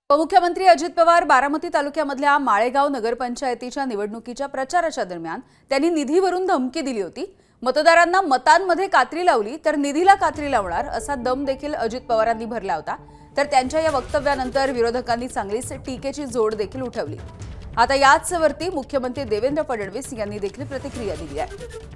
उपमुख्यमंत्री अजित पवार बारामती तालुक्यामधल्या माळेगाव नगरपंचायतीच्या निवडणुकीच्या प्रचाराच्या दरम्यान त्यांनी निधीवरून धमकी दिली होती। मतदारांना मतांमध्ये कात्री लावली तर निधीला कात्री लावणार असा दम देखील अजित पवारांनी भरला होता। तर त्यांच्या या वक्तव्यानंतर विरोधकांनी चांगलीच टीकेची जोड देखील उठवली। आता याच वरती मुख्यमंत्री देवेंद्र फडणवीस यांनी देखील प्रतिक्रिया दिली आहे।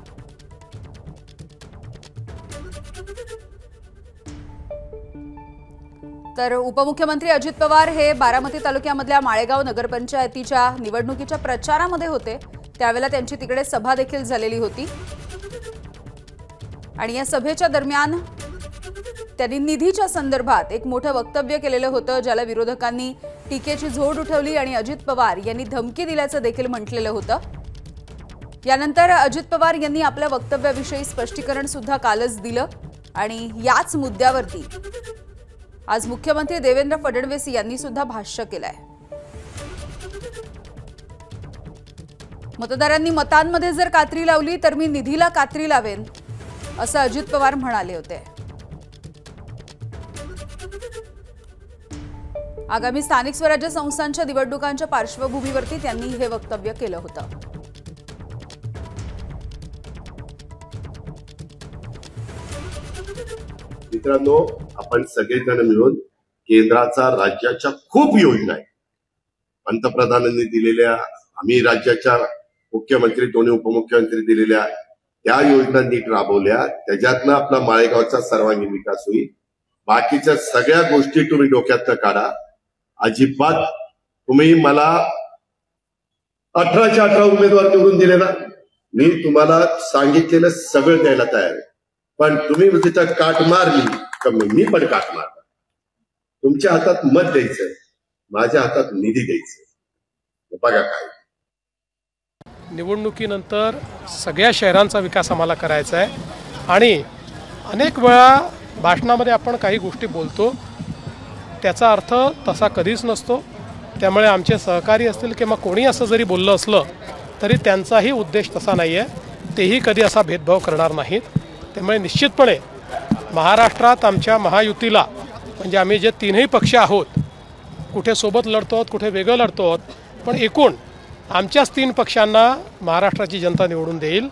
तर उपमुख्यमंत्री अजित पवार हे बारामती तालुक्यामधल्या माळेगाव नगरपंचायतीच्या निवडणुकीच्या प्रचारामध्ये होते। त्यावेळेला त्यांची तिकडे सभा देखील झालेली होती आणि या सभेच्या दरम्यान त्यांनी निधीच्या संदर्भात एक मोठं वक्तव्य केलेलं होतं, ज्याला विरोधकांनी टीकेची झोड उठवली आणि अजित पवार यांनी धमकी दिल्याचं देखील म्हटलेलं होतं। यानंतर अजित पवार यांनी आपल्या वक्तव्याविषयी स्पष्टीकरण सुद्धा कालच दिलं आणि याच मुद्द्यावरती आज मुख्यमंत्री देवेंद्र फडणवीस यांनी सुद्धा भाष्य केलंय। मतदारांनी मतांमध्ये जर कात्री लावली तर मी निधीला कात्री लावेन असं अजित पवार म्हणाले होते। आगामी स्थानिक स्वराज्य संस्थांच्या निवडणुकांच्या पार्श्वभूमीवरती त्यांनी हे वक्तव्य केलं होतं। मित्रांनो, आपण सगळेजण मिळून केंद्राचा राज्याच्या खूप योजना आहेत पंतप्रधानांनी दिलेल्या, आम्ही राज्याच्या मुख्यमंत्री दोन्ही उपमुख्यमंत्री दिलेल्या त्या योजना नीट राबवल्या, त्याच्यातनं आपला माळेगावचा सर्वांगीण विकास होईल। बाकीच्या सगळ्या गोष्टी तुम्ही डोक्यातनं काढा। अजिबात तुम्ही मला 18च्या 18 उमेदवार निवडून दिले ना, मी तुम्हाला सांगितलेलं सगळं द्यायला तयार आहे, पण तुम्ही तिथं काट मारली तर मी पण काट मारणार। तुमच्या हातात मत द्यायचं, माझ्या हातात निधी द्यायचं। बघा काय निवडणुकीनंतर सगळ्या शहरांचा विकास आम्हाला करायचा आहे आणि अनेक वेळा भाषणामध्ये आपण काही गोष्टी बोलतो, त्याचा अर्थ तसा कधीच नसतो। त्यामुळे आमचे सहकारी असतील किंवा कोणी असं जरी बोललं असलं तरी त्यांचाही उद्देश तसा नाही आहे, तेही कधी असा भेदभाव करणार नाहीत। त्यामुळे निश्चितपणे महाराष्ट्रात आमच्या महायुतीला, म्हणजे आम्ही जे तीनही पक्ष आहोत, कुठे सोबत लढतो आहोत, कुठे वेगळं लढतो आहोत, पण एकूण आमच्याच 3 पक्षांना महाराष्ट्राची जनता निवडून देईल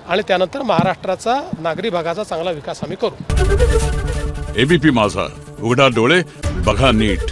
आणि त्यानंतर महाराष्ट्राचा नागरी भागाचा चांगला विकास आम्ही करू। एबीपी माझा, उघडा डोळे बघा नीट।